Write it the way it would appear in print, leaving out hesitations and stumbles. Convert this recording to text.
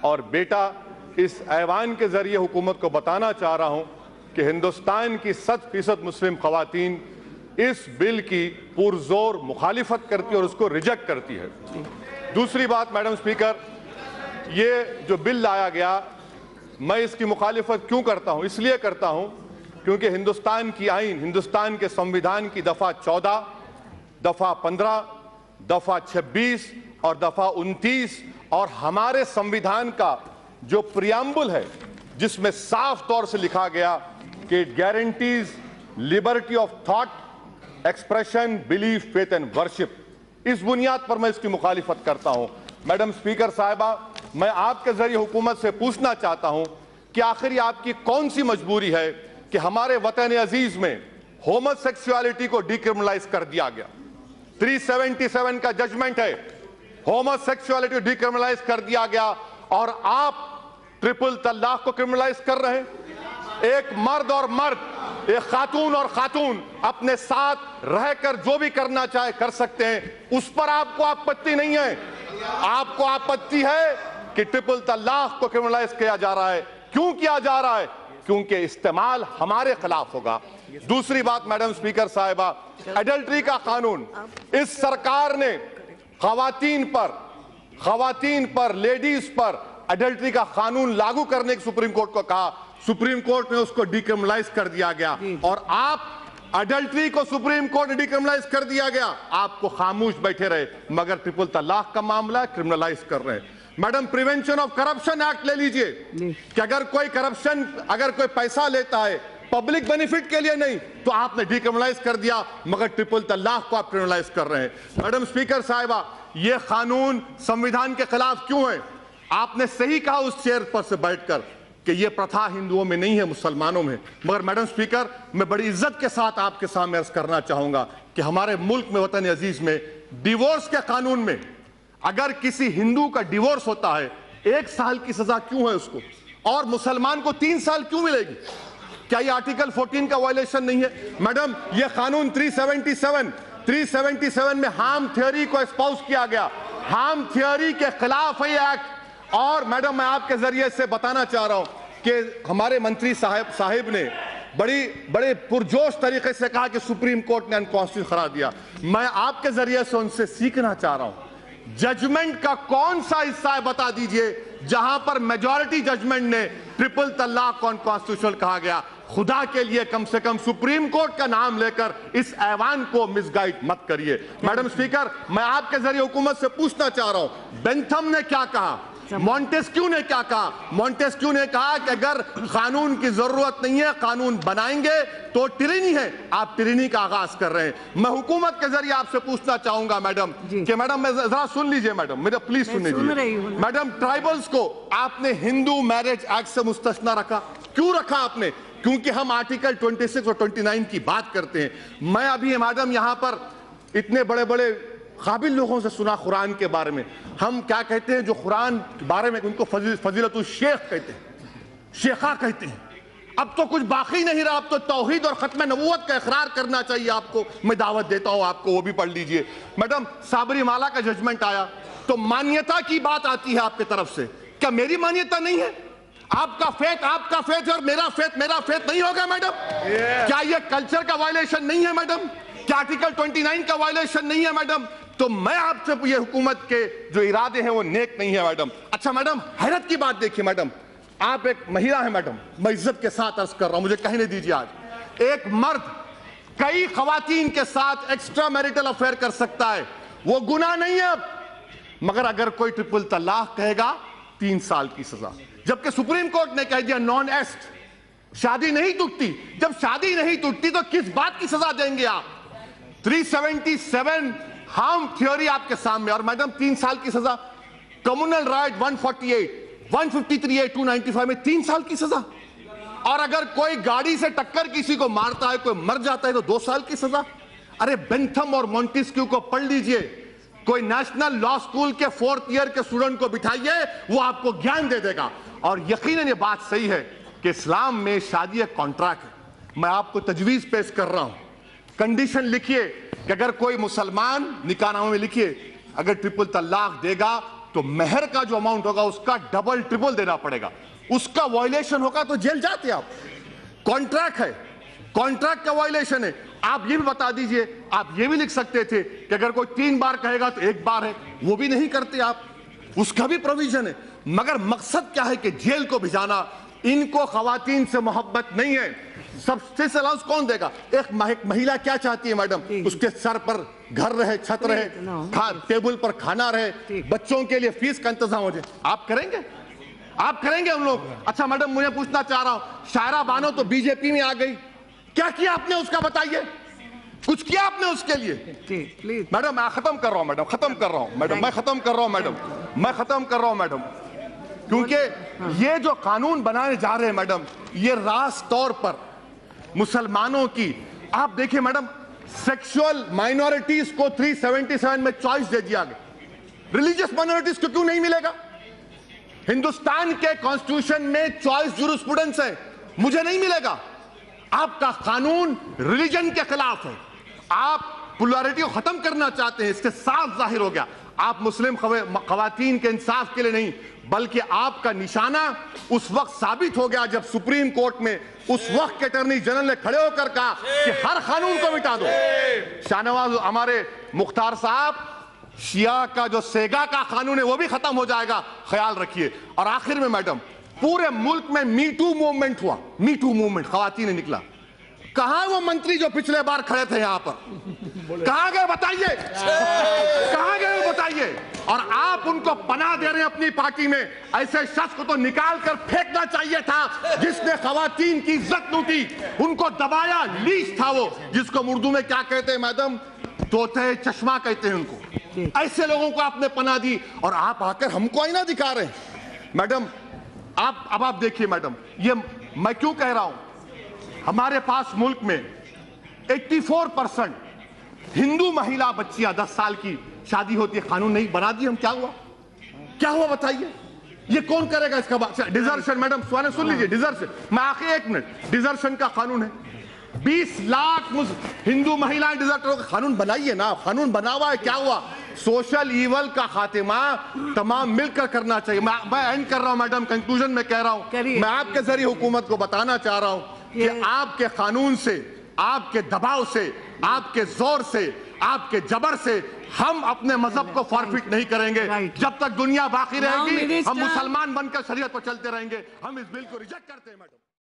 اور بیٹا اس ایوان کے ذریعے حکومت کو بتانا چاہ رہا ہوں کہ ہندوستان کی 100% مسلم خواتین اس بل کی پرزور مخالفت کرتی ہے اور اس کو ریجیکٹ کرتی ہے۔ دوسری بات میڈم اسپیکر، یہ جو بل لایا گیا میں اس کی مخالفت کیوں کرتا ہوں؟ اس لیے کرتا ہوں کیونکہ ہندوستان کی آئین، ہندوستان کے سمویدھان کی دفعہ 14، دفعہ 15، دفعہ 26 اور دفعہ 29 اور ہمارے سمویدھان کا جو پریامبل ہے جس میں صاف طور سے لکھا گیا کہ it guarantees liberty of thought, expression, belief, faith and worship، اس بنیاد پر میں اس کی مخالفت کرتا ہوں۔ میڈم اسپیکر صاحبہ، میں آپ کے ذریعے حکومت سے پوچھنا چاہتا ہوں کہ آخر یہ آپ کی کون سی مجبوری ہے کہ ہمارے وطن عزیز میں ہومو سیکسولیٹی کو ڈیکرمنلائز کر دیا گیا؟ 377 کا ججمنٹ ہے، ہومو سیکسولیٹی ڈیکرمنلائز کر دیا گیا اور آپ ٹرپل طلاق کو کرمنلائز کر رہے ہیں۔ ایک مرد اور مرد، ایک خاتون اور خاتون اپنے ساتھ رہ کر جو بھی کرنا چاہے کر سکتے ہیں، اس پر آپ کو آپتی نہیں ہے۔ آپ کو آپتی ہے کہ ٹرپل طلاق کو کرمنلائز کیا جا رہا ہے۔ کیوں کیا جا رہا ہے؟ کیونکہ استعمال ہمارے خلاف ہوگا۔ دوسری بات میڈم اسپیکر صاحبہ، ایڈلٹری کا قانون، اس سرکار نے خواتین پر لیڈیز پر ایڈلٹری کا قانون لاگو کرنے کی سپریم کورٹ کو کہا، سپریم کورٹ نے اس کو ڈیکرمنلائز کر دیا گیا اور آپ ایڈلٹری کو سپریم کورٹ نے ڈیکرمنلائز کر دیا گیا، آپ کو خاموش بیٹھے رہے، مگر ٹرپل طلاق کا معاملہ کرمنلائز کر رہے ہیں۔ Madam prevention of corruption act لے لیجئے کہ اگر کوئی پیسہ لیتا ہے پبلک بینیفٹ کے لیے نہیں تو آپ نے ڈیکرمنلائز کر دیا، مگر ٹرپل طلاق کو آپ کرمنلائز کر رہے ہیں۔ میڈم اسپیکر صاحبہ، یہ قانون سمویدھان کے خلاف کیوں ہے؟ آپ نے صحیح کہا اس چیئر پر سے بیٹھ کر کہ یہ پرتھا ہندوؤں میں نہیں ہے، مسلمانوں میں، مگر میڈم اسپیکر میں بڑی عزت کے ساتھ آپ کے سامنے عرض کرنا چاہوں گا کہ ہمارے ملک میں، وطن عزیز میں، ڈیورس کے قانون میں اگر کسی ہندو کا ڈیورس ہوتا ہے 1 سال کی سزا کیوں ہے اس کو، اور مسلمان کو 3 سال کیوں ملے گی؟ کیا یہ آرٹیکل 14 کا وائلیشن نہیں ہے؟ میڈم یہ قانون 377 میں ہارم تھیوری کو اسپاؤس کیا گیا، ہارم تھیوری کے خلاف ہے یہ ایکٹ۔ اور میڈم میں آپ کے ذریعے سے بتانا چاہ رہا ہوں کہ ہمارے منتری صاحب نے بڑے پرجوش طریقے سے کہا کہ سپریم کورٹ نے انکانسٹیٹیوشنل قرار دیا۔ میں آپ کے ذریعے سے ان سے سیکھنا چاہ رہا ہوں ججمنٹ کا کون سا حصہ ہے بتا دیجئے جہاں پر میجورٹی ججمنٹ نے ٹرپل طلاق کو انکانسٹیٹیوشنل کہا گیا۔ خدا کے لیے کم سے کم سپریم کورٹ کا نام لے کر اس ایوان کو مس گائیڈ مت کریے۔ میڈم اسپیکر میں آپ کے ذریعے حکومت سے پوچھنا چاہ رہا ہوں، بینتھم نے کیا کہا، مونٹیسکیو نے کیا کہا؟ مونٹیسکیو نے کہا کہ اگر قانون کی ضرورت نہیں ہے، قانون بنائیں گے تو ٹرینی ہے، آپ ٹرینی کا آغاز کر رہے ہیں۔ میں حکومت کے ذریعے آپ سے پوچھنا چاہوں گا میڈم کہ میڈم ذرا سن لیجئے، میڈم میرا پلیز سن لیجئے۔ میڈم ٹرائبلز کو آپ نے ہندو میرج ایکٹ سے مستثنی رکھا، کیوں رکھا آپ نے؟ کیونکہ ہم آرٹیکل 26 اور 29 کی بات کرتے ہیں۔ میں ابھی میڈم یہاں پر اتنے بڑے قابل لوگوں سے سنا قرآن کے بارے میں، ہم کیا کہتے ہیں جو قرآن کے بارے میں ان کو فضیلت الشیخ کہتے ہیں، شیخہ کہتے ہیں۔ اب تو کچھ باقی نہیں رہا، اب تو توحید اور ختم نبوت کا اقرار کرنا چاہیے آپ کو۔ میں دعوت دیتا ہوں آپ کو، وہ بھی پڑھ لیجئے۔ میڈم سابری مالا کا ججمنٹ آیا تو مانیتا کی بات آتی ہے آپ کی طرف سے، کیا میری مانیتا نہیں ہے؟ آپ کا فیت اور میرا فیت نہیں ہوگا میڈم؟ کیا یہ کلچر کا وائلیشن نہیں ہے میڈم؟ کیا آرٹیکل 29 کا وائلیشن نہیں ہے میڈم؟ تو میں آپ سے یہ حکومت کے جو ارادے ہیں وہ نیک نہیں ہے میڈم۔ اچھا میڈم حیرت کی بات دیکھیے، میڈم آپ ایک مہیلا ہیں میڈم، میں عزت کے ساتھ عرض کر رہا ہوں، مجھے کہنے دیجیے، آج ایک مرد کئی خواتین کے ساتھ ایکسٹرا میریٹل افیئر کر سکتا ہے، وہ گناہ نہیں ہے اب، مگر اگر کوئی ٹرپل طلاق کہے گا 3 سال کی سزا، جبکہ سپریم کورٹ نے کہہ دیا نان ایسٹ، شادی نہیں ٹوٹتی۔ جب شادی نہیں ٹوٹتی تو کس بات کی سزا دیں گے آپ؟ 377 ہارم تھیوری آپ کے سامنے، اور میڈم 3 سال کی سزا۔ کمیونل رائٹ 148، 153A 295 میں 3 سال کی سزا۔ اور اگر کوئی گاڑی سے ٹکر کسی کو مارتا ہے، کوئی مر جاتا ہے تو 2 سال کی سزا۔ ارے بینتھم اور مونٹیسکیو کو پڑھ لیجئے، کوئی نیشنل لا سکول کے 4th ایئر کے اسٹوڈنٹ کو بٹھائیے، وہ آپ کو گیان دے دے گا۔ اور یقیناً یہ بات صحیح ہے کہ اسلام میں شادی ایک کانٹریکٹ ہے۔ میں آپ کو تجویز پیش کر رہا ہوں، کنڈیشن لکھیے کہ اگر کوئی مسلمان، نکاح نامے میں لکھیے، اگر ٹرپل طلاق دے گا تو مہر کا جو اماؤنٹ ہوگا اس کا ڈبل ٹرپل دینا پڑے گا. اس کا وائلیشن ہوگا تو جیل جاتے آپ. کانٹریکٹ ہے, کانٹریکٹ کا وائلیشن ہے. آپ یہ بھی بتا دیجئے, آپ یہ بھی لکھ سکتے تھے کہ اگر کوئی 3 بار کہے گا تو 1 بار ہے, وہ بھی نہیں کرتے آپ, اس کا بھی پروویژن ہے. مگر مقصد کیا ہے کہ جیل کو بھجانا. ان کو خواتین سے محبت نہیں ہے. سبسٹنس الاؤنس کون دے گا؟ ایک مہیلا کیا چاہتی ہے میڈم؟ اس کے سر پر گھر رہے, چھت رہے, ٹیبل پر کھانا رہے, بچوں کے لیے فیس کا انتظام ہو جائے. آپ کریں گے؟ آپ کریں گے ہم لوگ؟ اچھا میڈم, مجھے پوچھنا چاہ رہا ہوں, شائرہ بانو تو بی جے پی میں آ گئی, کیا کیا آپ نے اس کا بتائیے؟ کچھ کیا آپ نے اس کے لیے؟ میڈم میں ختم کر رہا ہوں, میڈم ختم کر رہا ہوں, میڈم میں ختم کر رہا ہوں, میڈم میں ختم کر رہا ہوں, میڈم. کیونکہ یہ جو قانون بنانے جا رہے ہیں میڈم, یہ راست طور پر مسلمانوں کی, آپ دیکھیں میڈم, سیکشول مائنورٹیز کو 377 میں چوائس دے دیا گیا. ریلیجیس مائنورٹیز کو کیوں نہیں ملے گا؟ ہندوستان کے کانسٹیٹیوشن میں چوائس جورسپروڈنس ہے, مجھے نہیں ملے گا. آپ کا قانون ریلیجن کے خلاف ہے. آپ پولارٹی کو ختم کرنا چاہتے ہیں, اس سے صاف ظاہر ہو گیا. آپ مسلم خواتین کے انصاف کے لیے نہیں, بلکہ آپ کا نشانہ اس وقت ثابت ہو گیا جب سپریم کورٹ میں اس وقت کے اٹارنی جنرل نے کھڑے ہو کر کہا کہ ہر قانون کو مٹا دو. شاہ نواز ہمارے مختار صاحب, شیعہ کا جو سیگا کا قانون ہے وہ بھی ختم ہو جائے گا, خیال رکھیے. اور آخر میں میڈم, پورے ملک میں می ٹو موومنٹ ہوا, می ٹو موومنٹ, خواتین نے نکلا. کہاں وہ منتری جو پچھلے بار کھڑے تھے یہاں پر؟ کہاں گئے بتائیے؟ کہاں گئے بتائیے؟ اور آپ ان کو پناہ دے رہے ہیں اپنی پارٹی میں. ایسے شخص کو تو نکال کر پھینکنا چاہیے تھا جس نے خواتین کی عزت لوٹی, ان کو دبایا. لیچ تھا وہ, جس کو اردو میں کیا کہتے ہیں میڈم؟ طوطے چشمہ کہتے ہیں ان کو. ایسے لوگوں کو آپ نے پناہ دی اور آپ آ کر ہم کو آئینہ دکھا رہے ہیں. میڈم اب آپ دیکھیے میڈم, یہ میں کیوں کہہ رہا ہوں, ہمارے پاس ملک میں 84% ہندو مہیلا بچیاں 10 سال کی شادی ہوتی ہے, قانون نہیں بنا دی ہم. کیا ہوا؟ کیا ہوا بتائیے؟ یہ کون کرے گا اس کا بات؟ ڈیزرشن میڈم سن لیجئے, ڈیزرشن, میں آخر 1 منٹ, ڈیزرشن کا قانون ہے. 20 لاکھ ہندو مہیلائیں ڈیزرٹروں کا قانون بنائیے نا. قانون بنا ہوا ہے, کیا ہوا؟ سوشل ایول کا خاتمہ تمام مل کر کرنا چاہیے. میں اینڈ کر رہا ہوں میڈم, کنکلوژن میں کہہ رہا ہوں, میں آپ کے ذریعے حکومت کو بتانا چاہ رہا ہوں کہ آپ کے قانون سے, آپ کے دباؤ سے, آپ کے زور سے, آپ کے جبر سے ہم اپنے مذہب کو فارفٹ نہیں کریں گے. جب تک دنیا باقی رہے گی ہم مسلمان بن کر شریعت پر چلتے رہیں گے. ہم اس بل کو ریجیکٹ کرتے ہیں میڈم.